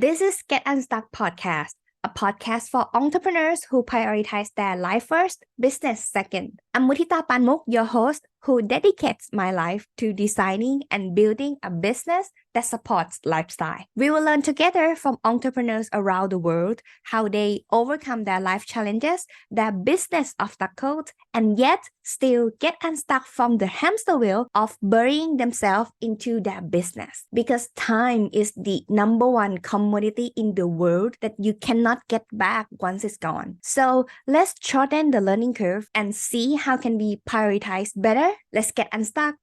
This is Get UNSTUCK Podcast, a podcast for entrepreneurs who prioritize their life first, business second. I'm Mutita Panmook, your host, who dedicates my life to designing and building a business that supports lifestyle. We will learn together from entrepreneurs around the world how they overcome their life challenges, their business obstacles, and yet still get unstuck from the hamster wheel of burying themselves into their business. Because time is the number one commodity in the world that you cannot get back once it's gone. So let's shorten the learning curve and see how can we prioritize better. Let's get unstuck.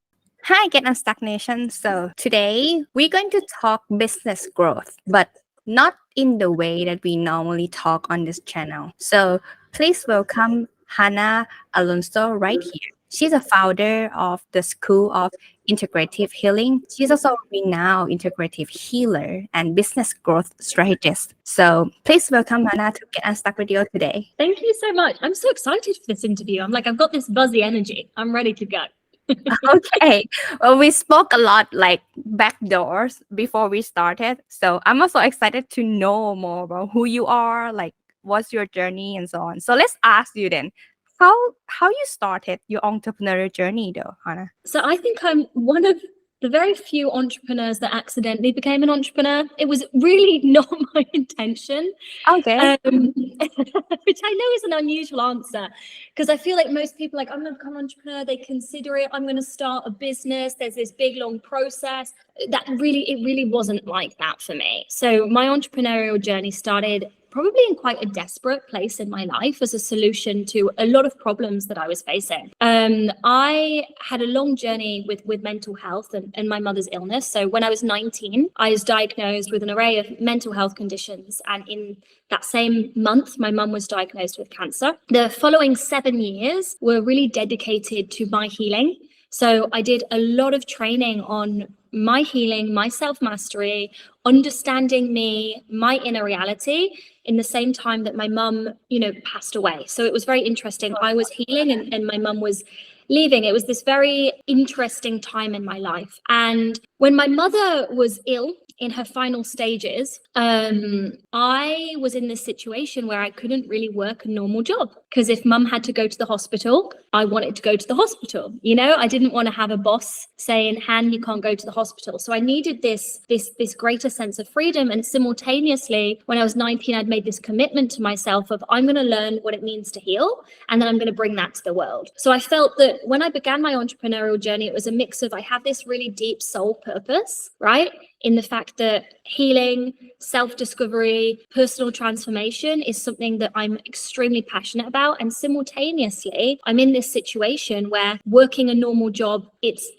Hi, Get Unstuck Nation. So today we're going to talk business growth, but not in the way that we normally talk on this channel. So please welcome Jana Alonso right here. She's a founder of the School of Integrative Healing. She's also a renowned integrative healer and business growth strategist. So please welcome Hannah to Get Unstuck Radio today. Thank you so much. I'm so excited for this interview. I've got this buzzy energy. I'm ready to go. Okay. Well, we spoke a lot like backdoors before we started. So I'm also excited to know more about who you are, like what's your journey and so on. So let's ask you then. How you started your entrepreneurial journey though, Hannah? So I think I'm one of the very few entrepreneurs that accidentally became an entrepreneur. It was really not my intention. Okay. Which I know is an unusual answer because I feel like most people I'm going to become an entrepreneur. They consider it, I'm going to start a business. There's this big, long process. It really wasn't like that for me. So my entrepreneurial journey started probably in quite a desperate place in my life as a solution to a lot of problems that I was facing. I had a long journey with mental health and my mother's illness. So when I was 19, I was diagnosed with an array of mental health conditions. And in that same month, my mum was diagnosed with cancer. The following 7 years were really dedicated to my healing. So I did a lot of training on my healing, my self-mastery, understanding me, my inner reality in the same time that my mum, passed away. So it was very interesting. I was healing and my mum was leaving. It was this very interesting time in my life. And when my mother was ill in her final stages, I was in this situation where I couldn't really work a normal job because if mum had to go to the hospital, I wanted to go to the hospital. I didn't want to have a boss saying, Han, you can't go to the hospital. So I needed this greater sense of freedom. And simultaneously, when I was 19, I'd made this commitment to myself of I'm going to learn what it means to heal. And then I'm going to bring that to the world. So I felt that when I began my entrepreneurial journey, it was a mix of I have this really deep soul purpose, right? In the fact that healing, self-discovery, personal transformation is something that I'm extremely passionate about. And simultaneously, I'm in this situation where working a normal job, it's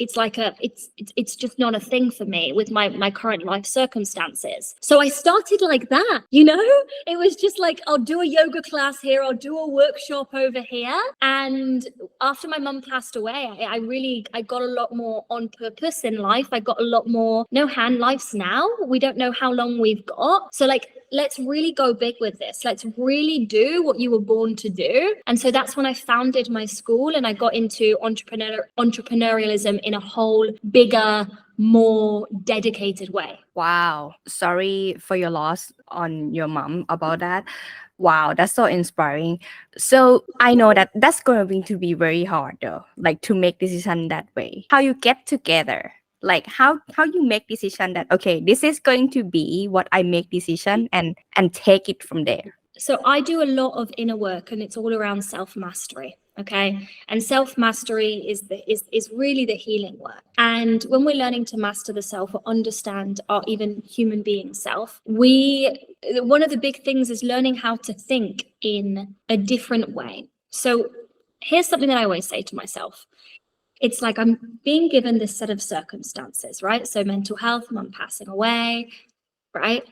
just not a thing for me with my current life circumstances. So I started like that, it was just like, I'll do a yoga class here, I'll do a workshop over here. And after my mum passed away, I got a lot more on purpose in life. I got a lot more, life's now. We don't know how long we've got. So let's really go big with this. Let's really do what you were born to do. And so that's when I founded my school and I got into entrepreneurialism in a whole bigger, more dedicated way. Wow. Sorry for your loss on your mom about that. Wow, that's so inspiring. So I know that that's going to be very hard though, to make decision that way. How you get together? How you make decision that, okay, this is going to be what I make decision and take it from there. So I do a lot of inner work and it's all around self-mastery. Okay. And self-mastery is really the healing work. And when we're learning to master the self or understand our even human being self, one of the big things is learning how to think in a different way. So here's something that I always say to myself. It's like I'm being given this set of circumstances, right? So mental health, mum passing away, right?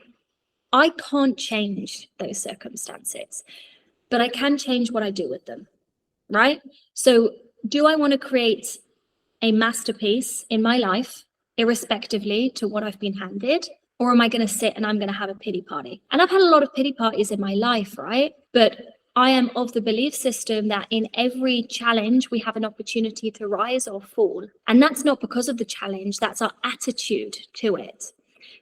I can't change those circumstances, but I can change what I do with them, right? So do I want to create a masterpiece in my life, irrespectively to what I've been handed? Or am I going to sit and I'm going to have a pity party? And I've had a lot of pity parties in my life, right? But I am of the belief system that in every challenge, we have an opportunity to rise or fall. And that's not because of the challenge, that's our attitude to it.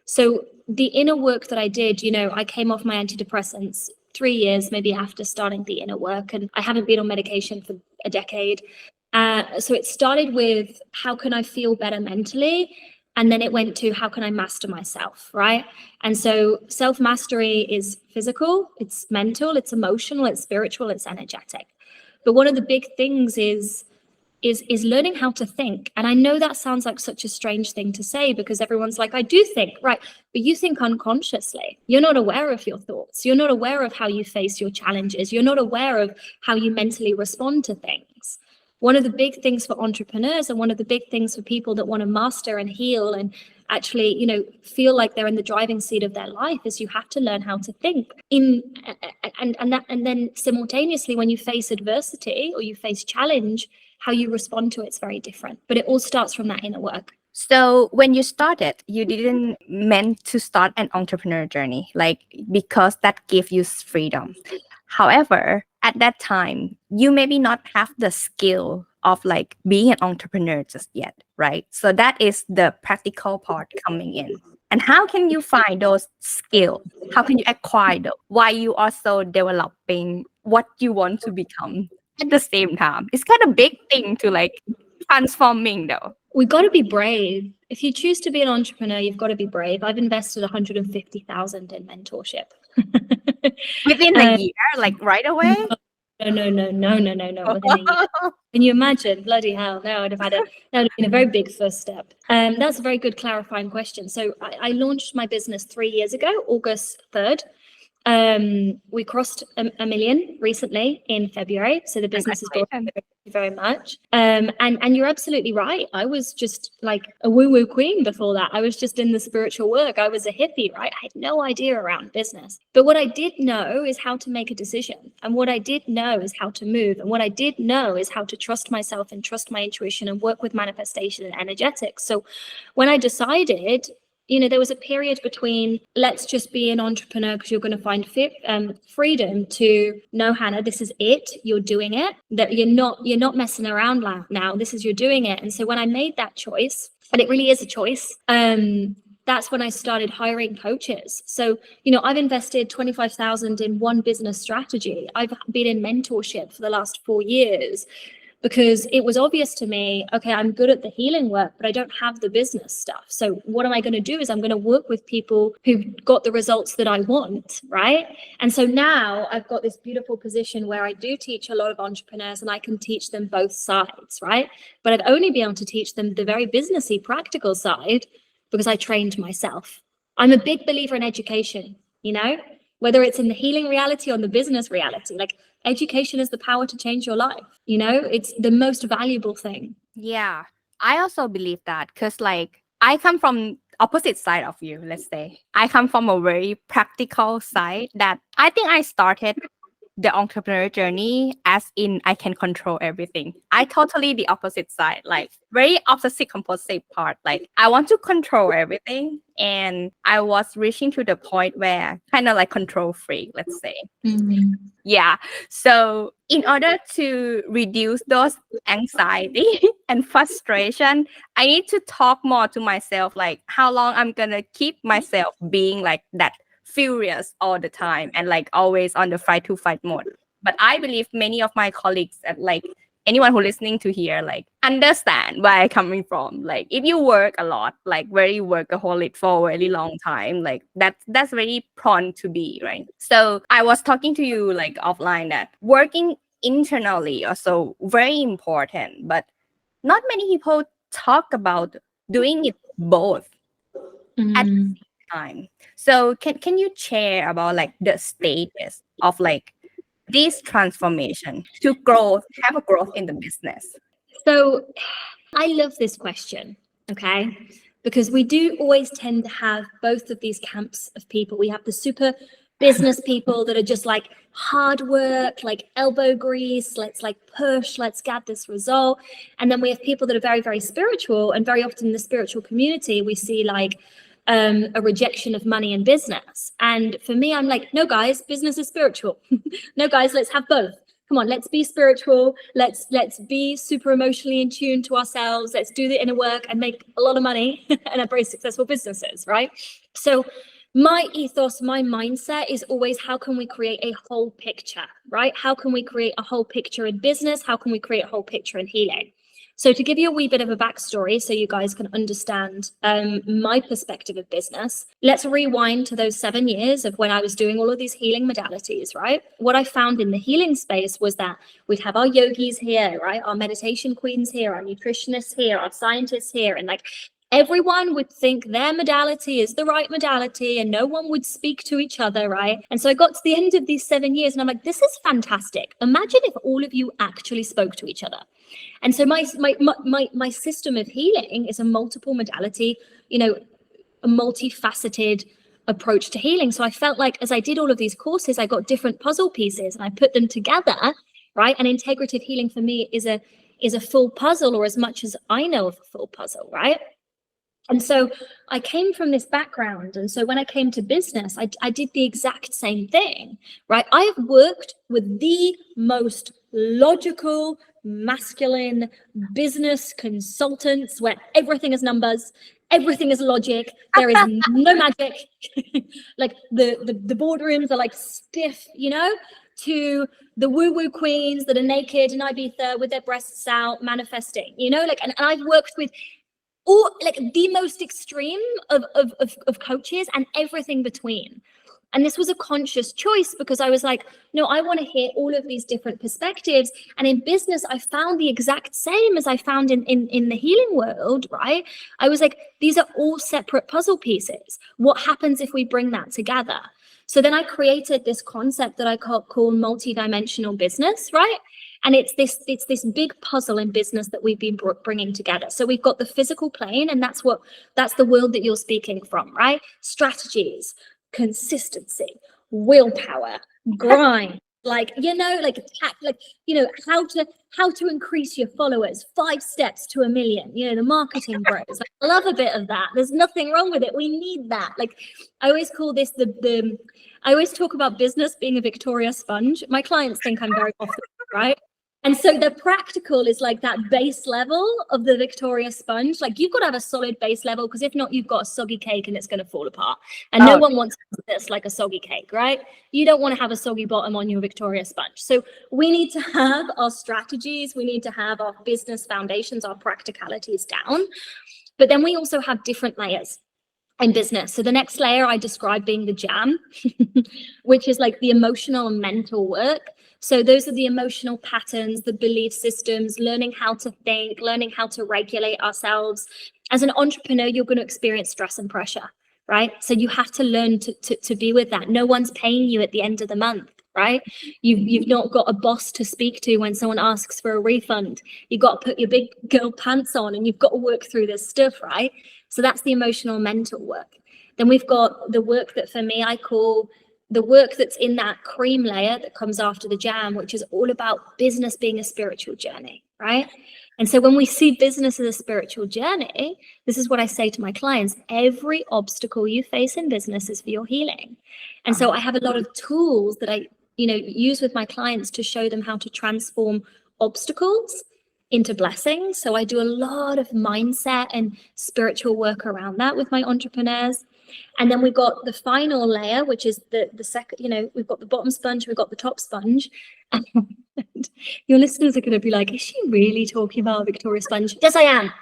So the inner work that I did, you know, I came off my antidepressants 3 years maybe after starting the inner work, and I haven't been on medication for a decade. So it started with how can I feel better mentally? And then it went to how can I master myself, right? And so self-mastery is physical, it's mental, it's emotional, it's spiritual, it's energetic. But one of the big things is learning how to think. And I know that sounds like such a strange thing to say, because everyone's like, I do think, right? But you think unconsciously. You're not aware of your thoughts. You're not aware of how you face your challenges. You're not aware of how you mentally respond to things. One of the big things for entrepreneurs, and one of the big things for people that want to master and heal and actually, you know, feel like they're in the driving seat of their life, is you have to learn how to think. And then simultaneously, when you face adversity or you face challenge, how you respond to it's very different. But it all starts from that inner work. So when you started, you didn't meant to start an entrepreneur journey, like, because that gave you freedom. However, at that time, you maybe not have the skill of like being an entrepreneur just yet, right? So that is the practical part coming in. And how can you find those skills? How can you acquire them while you also developing what you want to become at the same time? It's kind of big thing to like transforming though. We've got to be brave. If you choose to be an entrepreneur, you've got to be brave. I've invested 150,000 in mentorship. Within a year, like right away? No. Within a year. Can you imagine? Bloody hell! No, that would have been a very big first step. That's a very good clarifying question. So I launched my business 3 years ago, August 3rd. We crossed a million recently in February. So the business is growing. Thank you very much. And you're absolutely right. I was just like a woo-woo queen before that. I was just in the spiritual work. I was a hippie, right? I had no idea around business. But what I did know is how to make a decision. And what I did know is how to move. And what I did know is how to trust myself and trust my intuition and work with manifestation and energetics. So when I decided, you know, there was a period between let's just be an entrepreneur because you're going to find freedom to no, Hannah, this is it. You're doing it. That you're not messing around now. This is you're doing it. And so when I made that choice, and it really is a choice, that's when I started hiring coaches. So, you know, I've invested 25,000 in one business strategy. I've been in mentorship for the last 4 years, because it was obvious to me, okay, I'm good at the healing work, but I don't have the business stuff. So what am I going to do is I'm going to work with people who've got the results that I want, right? And so now I've got this beautiful position where I do teach a lot of entrepreneurs and I can teach them both sides, right? But I've only been able to teach them the very businessy, practical side because I trained myself. I'm a big believer in education, you know, whether it's in the healing reality or in the business reality. Like, education is the power to change your life. You know, it's the most valuable thing. Yeah, I also believe that, because like I come from opposite side of you, let's say. I come from a very practical side that I think I started the entrepreneur journey as in I can control everything. I totally the opposite side, like very obsessive compulsive part. Like I want to control everything, and I was reaching to the point where kind of like control freak, let's say. Mm-hmm. Yeah. So in order to reduce those anxiety and frustration, I need to talk more to myself, like how long I'm gonna keep myself being like that furious all the time and like always on the fight to fight mode. But I believe many of my colleagues and like anyone who listening to here like understand where I'm coming from. Like if you work a lot, like very workaholic for a very long time, like that's very prone to be, right? So I was talking to you like offline that working internally also very important, but not many people talk about doing it both at the same time. So can you share about like the stages of like this transformation to have a growth in the business? So I love this question, okay? Because we do always tend to have both of these camps of people. We have the super business people that are just like hard work, like elbow grease, let's like push, let's get this result. And then we have people that are very, very spiritual, and very often in the spiritual community, we see like a rejection of money and business. And for me, I'm like, no guys, business is spiritual. No guys, let's have both. come on, let's be spiritual. Let's be super emotionally in tune to ourselves. Let's do the inner work and make a lot of money and have very successful businesses, right? So my ethos, my mindset is always, how can we create a whole picture, right? How can we create a whole picture in business? How can we create a whole picture in healing? So to give you a wee bit of a backstory so you guys can understand my perspective of business, let's rewind to those 7 years of when I was doing all of these healing modalities, right? What I found in the healing space was that we'd have our yogis here, right? Our meditation queens here, our nutritionists here, our scientists here, and like everyone would think their modality is the right modality and no one would speak to each other, right? And so I got to the end of these 7 years and I'm like, this is fantastic. Imagine if all of you actually spoke to each other. And so my system of healing is a multiple modality, you know, a multifaceted approach to healing. So I felt like as I did all of these courses, I got different puzzle pieces and I put them together, right? And integrative healing for me is a full puzzle, or as much as I know of a full puzzle, right? And so I came from this background. And so when I came to business, I did the exact same thing, right? I have worked with the most logical, masculine business consultants where everything is numbers, everything is logic, there is no magic. Like the boardrooms are like stiff, you know, to the woo-woo queens that are naked in Ibiza with their breasts out manifesting, you know, like, and I've worked with all like the most extreme of coaches and everything between. And this was a conscious choice because I was like, no, I want to hear all of these different perspectives. And in business, I found the exact same as I found in the healing world, right? I was like, these are all separate puzzle pieces. What happens if we bring that together? So then I created this concept that I call multidimensional business, right? And it's this big puzzle in business that we've been bringing together. So we've got the physical plane, and that's the world that you're speaking from, right? Strategies, consistency, willpower, grind, like, you know, like attack, like, you know, how to increase your followers, 5 steps to 1 million, you know, the marketing bros. Like, I love a bit of that. There's nothing wrong with it. We need that. Like, I always call this I always talk about business being a Victoria sponge. My clients think I'm very off the right? And so the practical is like that base level of the Victoria sponge. Like, you've got to have a solid base level, because if not, you've got a soggy cake and it's going to fall apart. And no one wants this like a soggy cake, right? You don't want to have a soggy bottom on your Victoria sponge. So we need to have our strategies. We need to have our business foundations, our practicalities down. But then we also have different layers in business. So the next layer I describe being the jam, which is like the emotional and mental work. So those are the emotional patterns, the belief systems, learning how to think, learning how to regulate ourselves. As an entrepreneur, you're going to experience stress and pressure, right? So you have to learn to be with that. No one's paying you at the end of the month, right? You've not got a boss to speak to when someone asks for a refund. You've got to put your big girl pants on and you've got to work through this stuff, right? So that's the emotional mental work. Then we've got the work that for me, I call the work that's in that cream layer that comes after the jam, which is all about business being a spiritual journey, right? And so when we see business as a spiritual journey, this is what I say to my clients: every obstacle you face in business is for your healing. And so I have a lot of tools that I, you know, use with my clients to show them how to transform obstacles into blessings. So I do a lot of mindset and spiritual work around that with my entrepreneurs. And then we've got the final layer, which is the second, you know, we've got the bottom sponge, we've got the top sponge. And your listeners are going to be like, is she really talking about Victoria sponge? Yes, I am.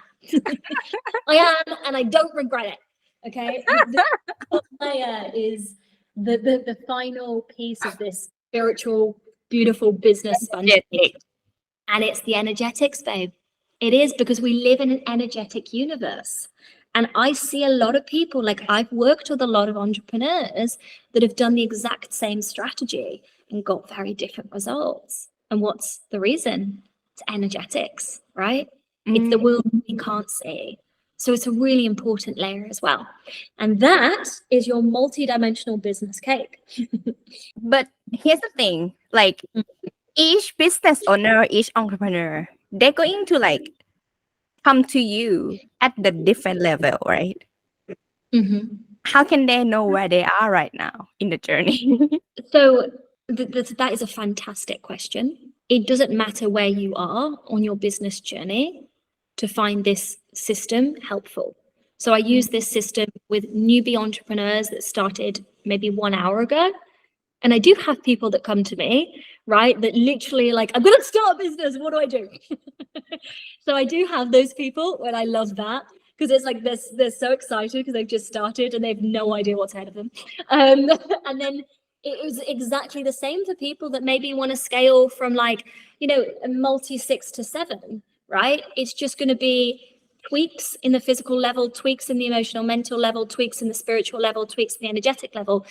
I am, and I don't regret it. Okay. The top layer is the final piece of this spiritual, beautiful business sponge. And it's the energetics, babe. It is, because we live in an energetic universe. And I see a lot of people, like I've worked with a lot of entrepreneurs that have done the exact same strategy and got very different results. And what's the reason? It's energetics, right? It's the world we can't see. So it's a really important layer as well. And that is your multi-dimensional business cake. But here's the thing, like each business owner, each entrepreneur, they're going to like come to you at the different level, right? Mm-hmm. How can they know where they are right now in the journey? So that is a fantastic question. it doesn't matter where you are on your business journey to find this system helpful. So I use this system with newbie entrepreneurs that started maybe 1 hour ago. And I do have people that come to me, right, that literally like, I'm going to start a business. What do I do? So I do have those people, and I love that, because it's like they're so excited because they've just started and they have no idea what's ahead of them. And then it was exactly the same for people that maybe want to scale from like, you know, a multi 6 to 7, right? It's just going to be tweaks in the physical level, tweaks in the emotional, mental level, tweaks in the spiritual level, tweaks in the energetic level.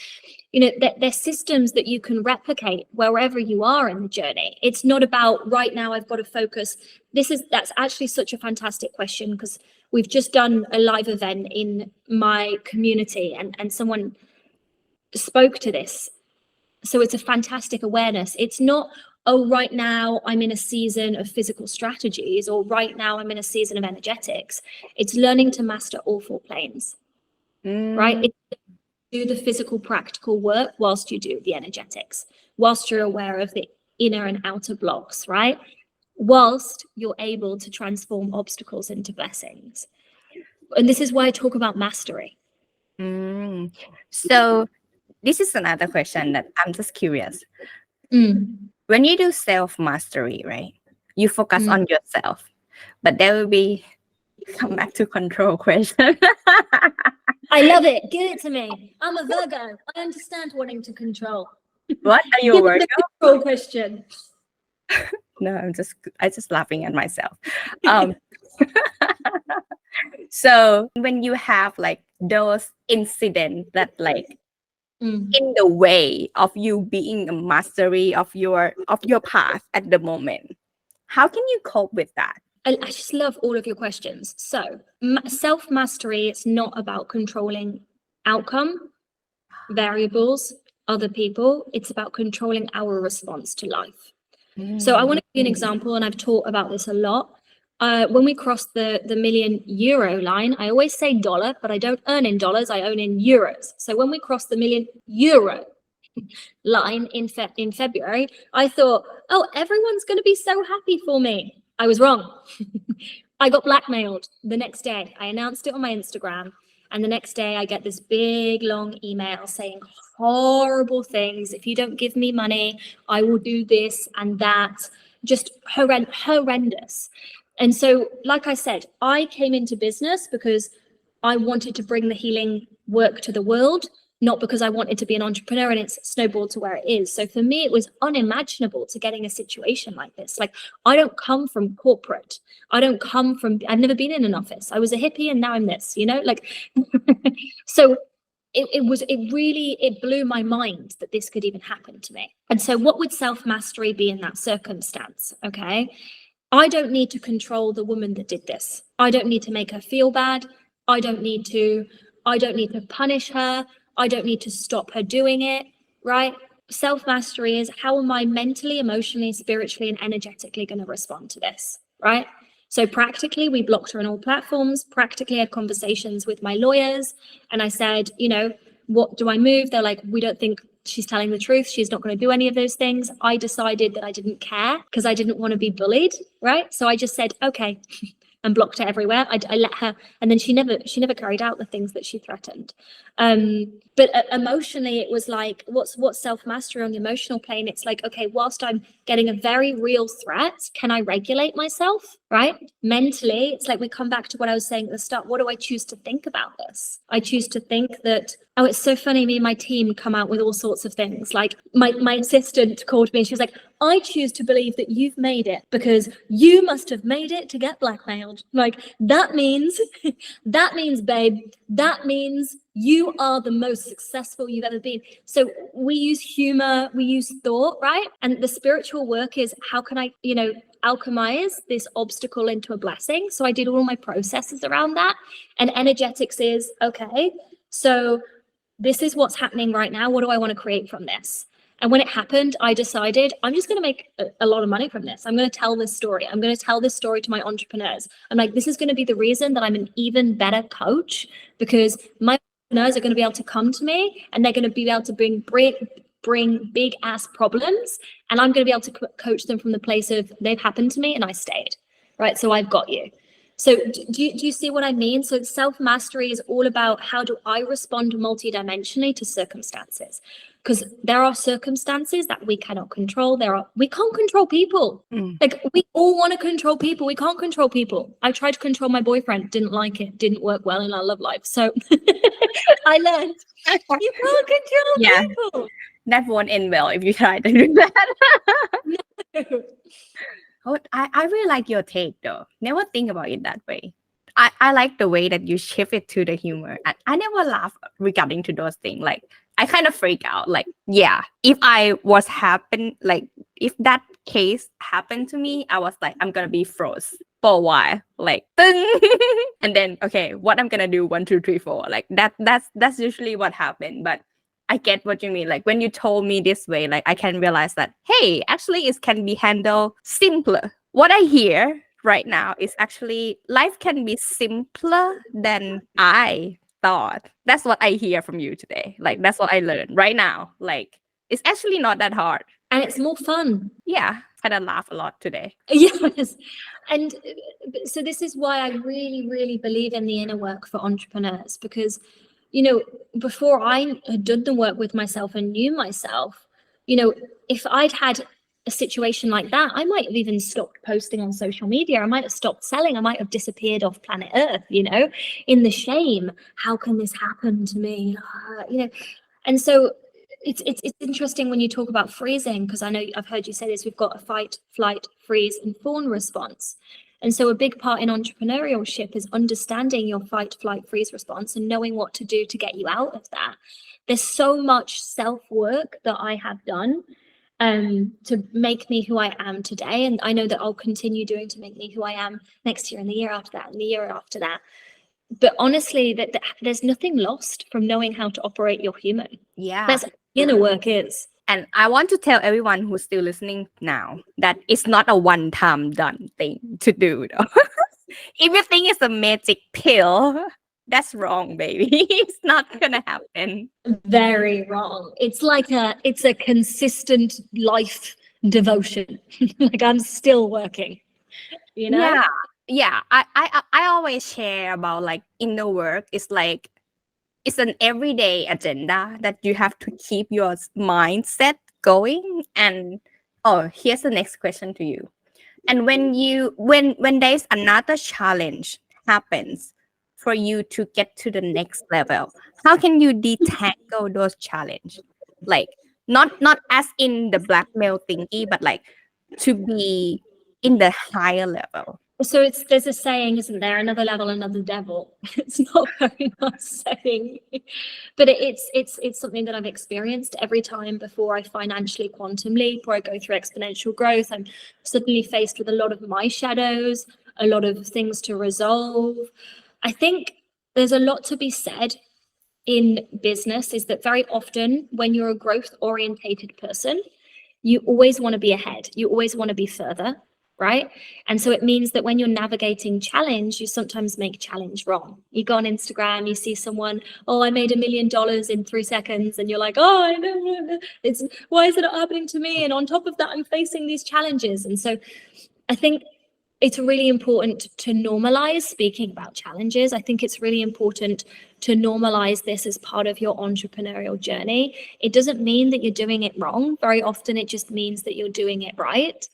You know, they're systems that you can replicate wherever you are in the journey. It's not about right now I've got to focus. That's actually such a fantastic question, because we've just done a live event in my community and someone spoke to this. So it's a fantastic awareness. It's not, oh, right now I'm in a season of physical strategies, or right now I'm in a season of energetics. It's learning to master all 4 planes, right? It's do the physical, practical work whilst you do the energetics, whilst you're aware of the inner and outer blocks, right? Whilst you're able to transform obstacles into blessings. And this is why I talk about mastery. So this is another question that I'm just curious. When you do self-mastery, right, you focus on yourself, but there will be, come back to control question. I love it. Give it to me. I'm a Virgo. I understand wanting to control. What are you a Virgo? Control question. No, I'm just laughing at myself. So when you have like those incidents that like in the way of you being a mastery of your path at the moment, how can you cope with that? I just love all of your questions. So self-mastery, it's not about controlling outcome, variables, other people. It's about controlling our response to life. So I want to give you an example, and I've talked about this a lot. When we cross the €1 million line, I always say dollar, but I don't earn in dollars, I earn in euros. So when we cross the €1 million line in February, I thought, oh, everyone's going to be so happy for me. I was wrong. I got blackmailed the next day. I announced it on my Instagram, and the next day I get this big long email saying horrible things. If you don't give me money, I will do this and that. Just horrendous. And so, like I said, I came into business because I wanted to bring the healing work to the world, not because I wanted to be an entrepreneur, and it's snowballed to where it is. So for me, it was unimaginable to get in a situation like this. Like, I don't come from corporate. I've never been in an office. I was a hippie and now I'm this, you know, like, so it blew my mind that this could even happen to me. And so what would self-mastery be in that circumstance? Okay. I don't need to control the woman that did this. I don't need to make her feel bad. I don't need to punish her. I don't need to stop her doing it, right? Self-mastery is, how am I mentally, emotionally, spiritually, and energetically going to respond to this, right? So practically, we blocked her on all platforms, practically had conversations with my lawyers. And I said, you know, what do I move? They're like, we don't think she's telling the truth. She's not going to do any of those things. I decided that I didn't care because I didn't want to be bullied, right? So I just said, okay, and blocked her everywhere. I let her, and then she never carried out the things that she threatened. But emotionally, it was like, what's self-mastery on the emotional plane? It's like, okay, whilst I'm getting a very real threat, can I regulate myself, right? Mentally, it's like we come back to what I was saying at the start. What do I choose to think about this? I choose to think that, oh, it's so funny, me and my team come out with all sorts of things. Like my assistant called me and she was like, I choose to believe that you've made it because you must have made it to get blackmailed. Like, that means, babe, that means you are the most successful you've ever been. So we use humor, we use thought, right? And the spiritual work is, how can I, alchemize this obstacle into a blessing? So I did all my processes around that. And energetics is, okay, so this is what's happening right now. What do I want to create from this? And when it happened, I decided I'm just going to make a lot of money from this. I'm going to tell this story. I'm going to tell this story to my entrepreneurs. I'm like, this is going to be the reason that I'm an even better coach, because my entrepreneurs are going to be able to come to me and they're going to be able to bring big ass problems, and I'm going to be able to coach them from the place of they've happened to me and I stayed, right? So I've got you. So do you see what I mean? So self-mastery is all about how do I respond multidimensionally to circumstances? Because there are circumstances that we cannot control. We can't control people. Like we all want to control people. We can't control people. I tried to control my boyfriend, didn't like it, didn't work well in our love life. So I learned you can't control people. That won't end well if you try to do that. No. Oh, I really like your take though. Never think about it that way. I like the way that you shift it to the humor. And I never laugh regarding to those things. Like I kind of freak out. Like, yeah, if that case happened to me, I was like, I'm gonna be froze for a while. Like ding! And then okay, what I'm gonna do 1, 2, 3, 4. Like that's usually what happened. But I get what you mean. Like when you told me this way, like I can realize that, hey, actually it can be handled simpler. What I hear right now is actually life can be simpler than I thought. That's what I hear from you today. Like that's what I learned right now. Like it's actually not that hard. And it's more fun. Yeah, kind of laugh a lot today. Yes. And so this is why I really, really believe in the inner work for entrepreneurs, because you know, before I had done the work with myself and knew myself, you know, if I'd had a situation like that, I might have even stopped posting on social media. I might have stopped selling. I might have disappeared off planet Earth, you know, in the shame. How can this happen to me? You know, and so it's interesting when you talk about freezing, because I know I've heard you say this. We've got a fight, flight, freeze, and fawn response. And so a big part in entrepreneurship is understanding your fight, flight, freeze response and knowing what to do to get you out of that. There's so much self-work that I have done to make me who I am today. And I know that I'll continue doing to make me who I am next year and the year after that and the year after that. But honestly, that there's nothing lost from knowing how to operate your human. Yeah. That's what inner work is. And I want to tell everyone who's still listening now that it's not a one-time done thing to do though. If you think it's a magic pill, that's wrong, baby. It's not gonna happen. Very wrong. It's a consistent life devotion. Like I'm still working, you know? Yeah. I always share about like inner work. It's an everyday agenda that you have to keep your mindset going. And here's the next question to you. And when there's another challenge happens for you to get to the next level, how can you detangle those challenges? Like not as in the blackmail thingy, but like to be in the higher level. So there's a saying, isn't there? Another level, another devil. It's not a very nice saying, but it's something that I've experienced every time before I financially quantum leap or I go through exponential growth. I'm suddenly faced with a lot of my shadows, a lot of things to resolve. I think there's a lot to be said in business is that very often when you're a growth orientated person, you always want to be ahead. You always want to be further. Right. And so it means that when you're navigating challenge, you sometimes make challenge wrong. You go on Instagram, you see someone, I made $1 million in 3 seconds. And you're like, I know, why is it not happening to me? And on top of that, I'm facing these challenges. And so I think it's really important to normalize speaking about challenges. I think it's really important to normalize this as part of your entrepreneurial journey. It doesn't mean that you're doing it wrong. Very often it just means that you're doing it right.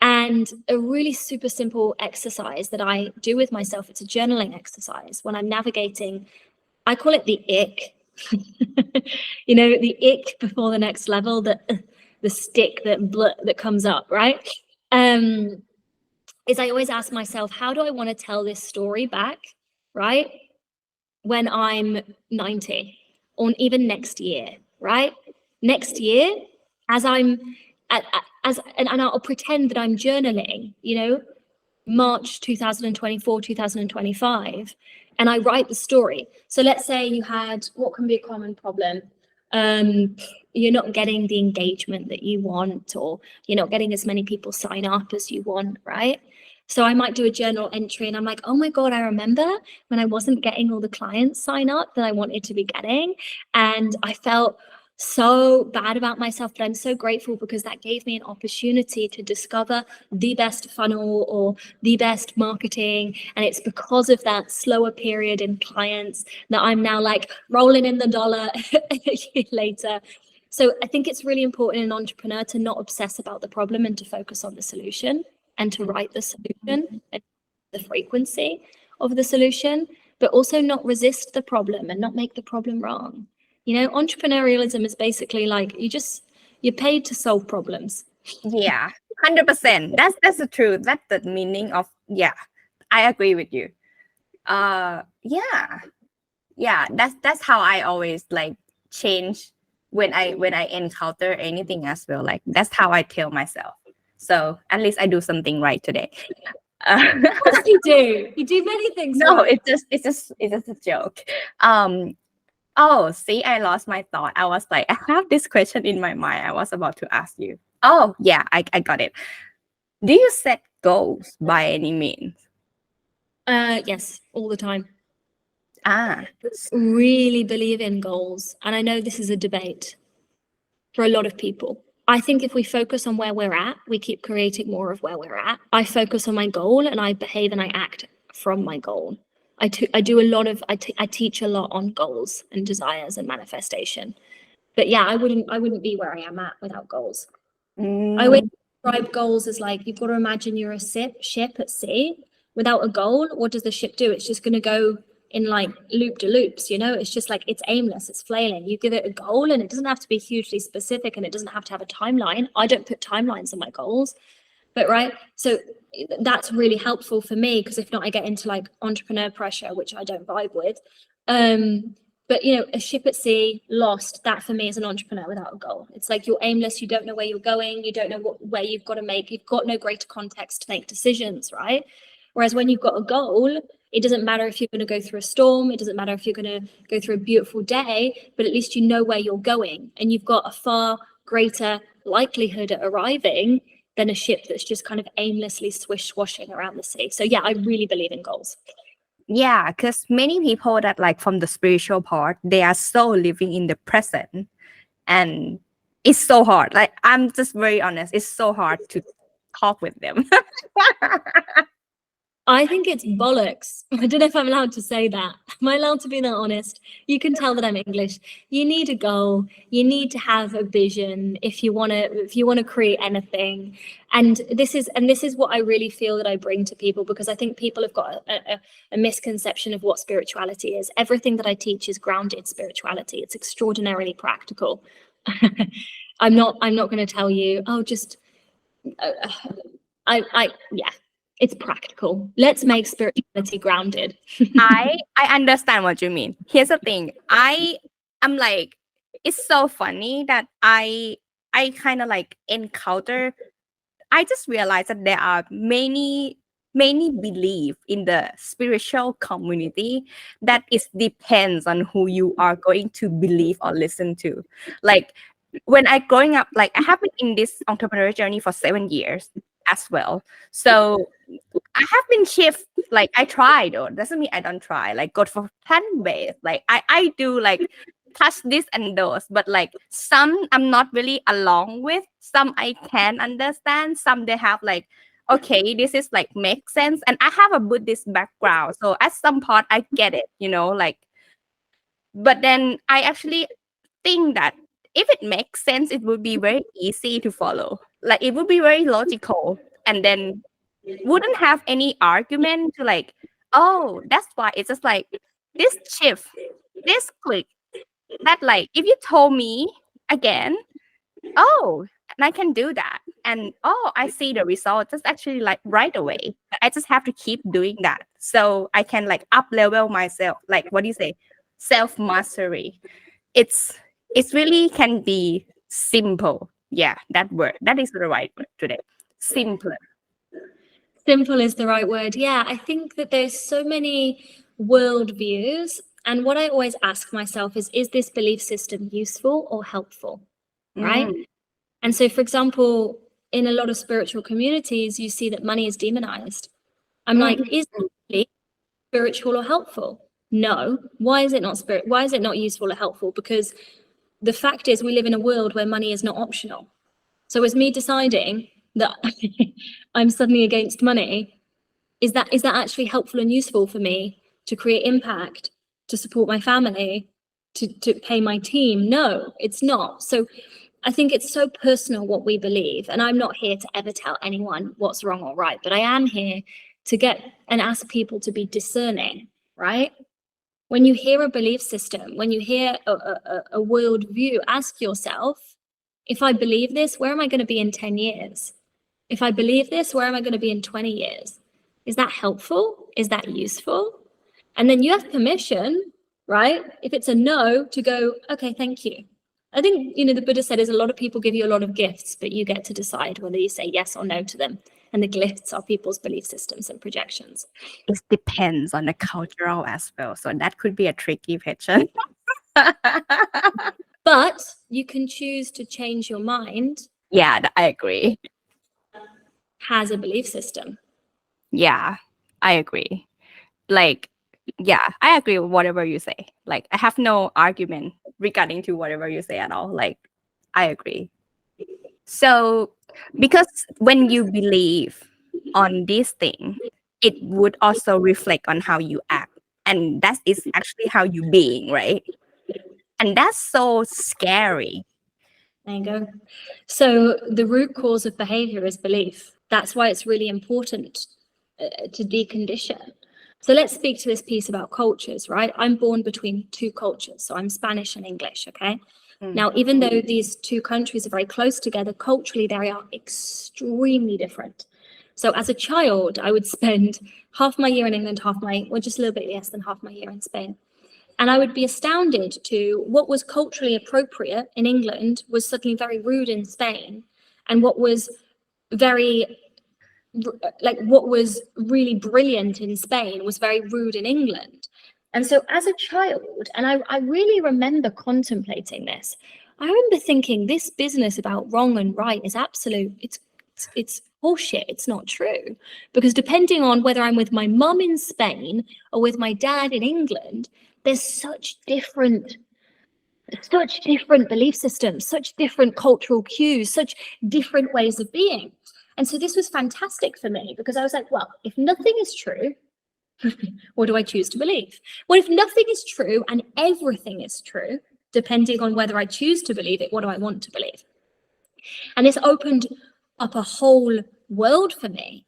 And a really super simple exercise that I do with myself, it's a journaling exercise when I'm navigating, I call it the ick, you know, the ick before the next level, the stick that comes up, right? Is I always ask myself, how do I want to tell this story back, right? When I'm 90 or even next year, right? Next year, as I'm and I'll pretend that I'm journaling, you know, March 2024, 2025, and I write the story. So let's say you had, what can be a common problem? You're not getting the engagement that you want, or you're not getting as many people sign up as you want, right? So I might do a journal entry and I'm like, oh my God, I remember when I wasn't getting all the clients sign up that I wanted to be getting. And I felt so bad about myself, but I'm so grateful because that gave me an opportunity to discover the best funnel or the best marketing. And it's because of that slower period in clients that I'm now like rolling in the dollar a year later. So I think it's really important in an entrepreneur to not obsess about the problem and to focus on the solution and to write the solution and the frequency of the solution, but also not resist the problem and not make the problem wrong. You know, entrepreneurialism is basically like you're paid to solve problems. Yeah, 100%. That's the truth. That's the meaning of, yeah, I agree with you. Yeah. That's how I always like change when I encounter anything as well. Like that's how I tell myself. So at least I do something right today. Of course you do. You do many things. No, right. it's just a joke. Oh, see, I lost my thought. I was like, I have this question in my mind. I was about to ask you. Oh, yeah, I got it. Do you set goals by any means? Yes, all the time. Ah, Really believe in goals. And I know this is a debate for a lot of people. I think if we focus on where we're at, we keep creating more of where we're at. I focus on my goal and I behave and I act from my goal. I teach a lot on goals and desires and manifestation. But yeah, I wouldn't be where I am at without goals. I always describe goals as like, you've got to imagine you're a ship at sea. Without a goal, what does the ship do? It's just going to go in like loop-de-loops, you know? It's just like, it's aimless, it's flailing. You give it a goal and it doesn't have to be hugely specific and it doesn't have to have a timeline. I don't put timelines on my goals, but right. So that's really helpful for me because if not, I get into like entrepreneur pressure, which I don't vibe with. But you know, a ship at sea, lost, that for me is an entrepreneur without a goal. It's like you're aimless, you don't know where you're going, you don't know where you've got no greater context to make decisions, right? Whereas when you've got a goal, it doesn't matter if you're going to go through a storm, it doesn't matter if you're going to go through a beautiful day, but at least you know where you're going and you've got a far greater likelihood at arriving than a ship that's just kind of aimlessly swish-swashing around the sea. So yeah, I really believe in goals. yeah, because many people that like from the spiritual part, they are so living in the present and it's so hard. Like I'm just very honest, it's so hard to talk with them. I think it's bollocks. I don't know if I'm allowed to say that. Am I allowed to be that honest? You can tell that I'm English. You need a goal. You need to have a vision if you want to create anything. And this is what I really feel that I bring to people, because I think people have got a misconception of what spirituality is. Everything that I teach is grounded spirituality. It's extraordinarily practical. I'm not going to tell you, oh, just yeah. It's practical. Let's make spirituality grounded. I understand what you mean. Here's the thing. I'm like, it's so funny that I kind of like encounter. I just realized that there are many belief in the spiritual community that it depends on who you are going to believe or listen to. Like when I growing up, like I have been in this entrepreneurial journey for 7 years as well. So I have been shift, like I try though. Doesn't mean I don't try. Like go for plant-based. Like I do like touch this and those, but like some I'm not really along with. Some I can understand. Some they have like, okay, this is like makes sense. And I have a Buddhist background. So at some part I get it, you know, like, but then I actually think that if it makes sense, it would be very easy to follow. Like it would be very logical, and then wouldn't have any argument to like, oh, that's why. It's just like this shift, this click, that like if you told me again, oh, and I can do that, and oh, I see the result just actually like right away. I just have to keep doing that so I can like up level myself. Like what do you say, self mastery. It's really can be simple. Yeah, that is the right word today. Simpler. Simple is the right word. Yeah, I think that there's so many worldviews. And what I always ask myself is this belief system useful or helpful? Right? And so, for example, in a lot of spiritual communities, you see that money is demonized. I'm like, is it spiritual or helpful? No. Why is it not useful or helpful? Because the fact is we live in a world where money is not optional. So is me deciding that I'm suddenly against money, is that actually helpful and useful for me to create impact, to support my family, to pay my team? No, it's not. So I think it's so personal what we believe. And I'm not here to ever tell anyone what's wrong or right, but I am here to get and ask people to be discerning, right? When you hear a belief system, when you hear a worldview, ask yourself, if I believe this, where am I going to be in 10 years? If I believe this, where am I going to be in 20 years? Is that helpful? Is that useful? And then you have permission, right? If it's a no, to go, okay, thank you. I think, the Buddha said is a lot of people give you a lot of gifts, but you get to decide whether you say yes or no to them. And the gifts are people's belief systems and projections. It depends on the cultural as well. So that could be a tricky question. But you can choose to change your mind. Yeah, I agree. Has a belief system. Yeah, I agree. Like, yeah, I agree with whatever you say. Like, I have no argument regarding to whatever you say at all. Like, I agree. So, because when you believe on this thing, it would also reflect on how you act. And that is actually how you being, right? And that's so scary. There you go. So the root cause of behavior is belief. That's why it's really important to decondition. So let's speak to this piece about cultures, right? I'm born between two cultures. So I'm Spanish and English, okay? Now, even though these two countries are very close together, culturally, they are extremely different. So as a child, I would spend half my year in England, just a little bit less than half my year in Spain. And I would be astounded to what was culturally appropriate in England was suddenly very rude in Spain. And what was what was really brilliant in Spain was very rude in England. And so as a child, and I really remember contemplating this, I remember thinking this business about wrong and right is absolute, it's bullshit, it's not true. Because depending on whether I'm with my mum in Spain or with my dad in England, there's such different belief systems, such different cultural cues, such different ways of being. And so this was fantastic for me because I was like, well, if nothing is true, what do I choose to believe? Well, if nothing is true and everything is true, depending on whether I choose to believe it, what do I want to believe? And this opened up a whole world for me.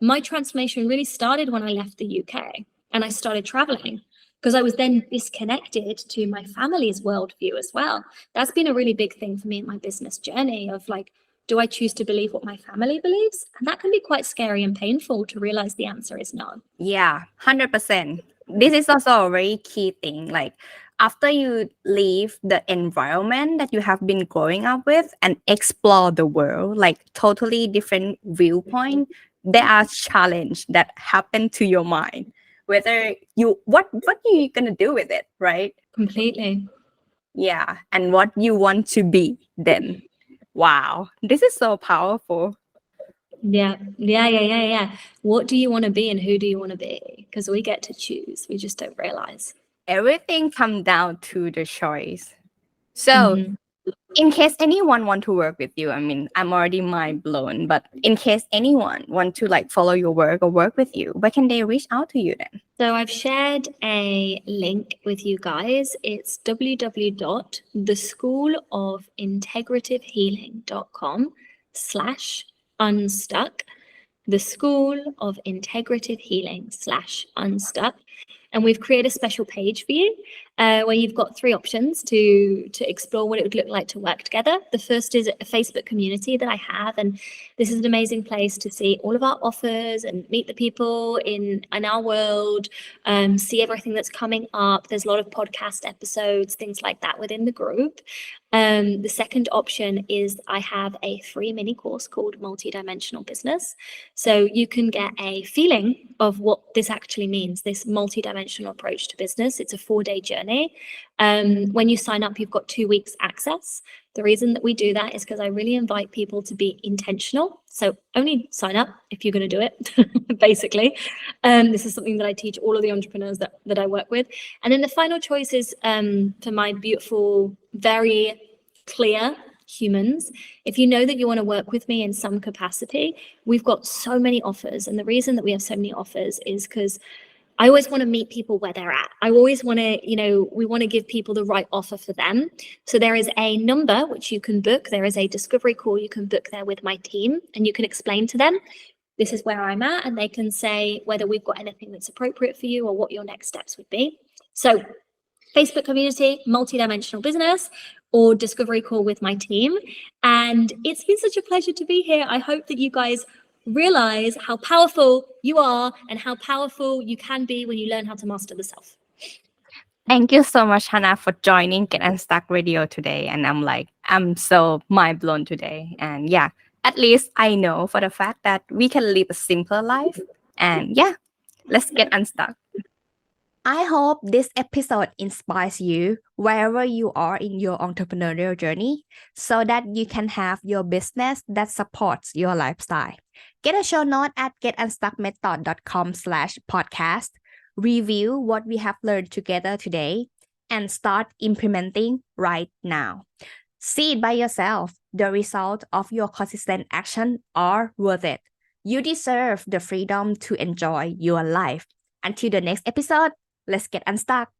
My transformation really started when I left the UK and I started traveling because I was then disconnected to my family's worldview as well. That's been a really big thing for me in my business journey of like, do I choose to believe what my family believes? And that can be quite scary and painful to realize the answer is no. Yeah, 100%. This is also a very key thing. Like after you leave the environment that you have been growing up with and explore the world, like totally different viewpoint, there are challenges that happen to your mind. Whether what are you gonna do with it, right? Completely. Yeah, and what you want to be then. Wow, this is so powerful. Yeah. What do you want to be and who do you want to be? Because we get to choose. We just don't realize. Everything comes down to the choice. So in case anyone want to work with you, I mean, I'm already mind blown, but in case anyone want to like follow your work or work with you, where can they reach out to you then? So I've shared a link with you guys. It's www.theschoolofintegrativehealing.com/unstuck. The School of Integrative Healing /unstuck. And we've created a special page for you where you've got 3 options to explore what it would look like to work together. The first is a Facebook community that I have, and this is an amazing place to see all of our offers and meet the people in our world, see everything that's coming up. There's a lot of podcast episodes, things like that within the group. The second option is I have a free mini course called Multidimensional Business. So you can get a feeling of what this actually means, this multidimensional approach to business. It's a 4-day journey. When you sign up, you've got 2 weeks access. The reason that we do that is because I really invite people to be intentional. So only sign up if you're going to do it, basically. This is something that I teach all of the entrepreneurs that I work with. And then the final choice is for my beautiful very clear humans. If you know that you want to work with me in some capacity, we've got so many offers. And the reason that we have so many offers is because I always want to meet people where they're at. I always want to, we want to give people the right offer for them. So there is a number which you can book. There is a discovery call you can book there with my team, and you can explain to them, this is where I'm at, and they can say whether we've got anything that's appropriate for you or what your next steps would be. So Facebook community, multi-dimensional business, or discovery call with my team. And it's been such a pleasure to be here. I hope that you guys realize how powerful you are and how powerful you can be when you learn how to master the self. Thank you so much, Hannah, for joining Get Unstuck Radio today. And I'm so mind blown today. And yeah, at least I know for the fact that we can live a simpler life. And yeah, let's get unstuck. I hope this episode inspires you wherever you are in your entrepreneurial journey so that you can have your business that supports your lifestyle. Get a show note at getunstuckmethod.com/podcast. Review what we have learned together today and start implementing right now. See it by yourself. The result of your consistent action are worth it. You deserve the freedom to enjoy your life. Until the next episode, let's get unstuck.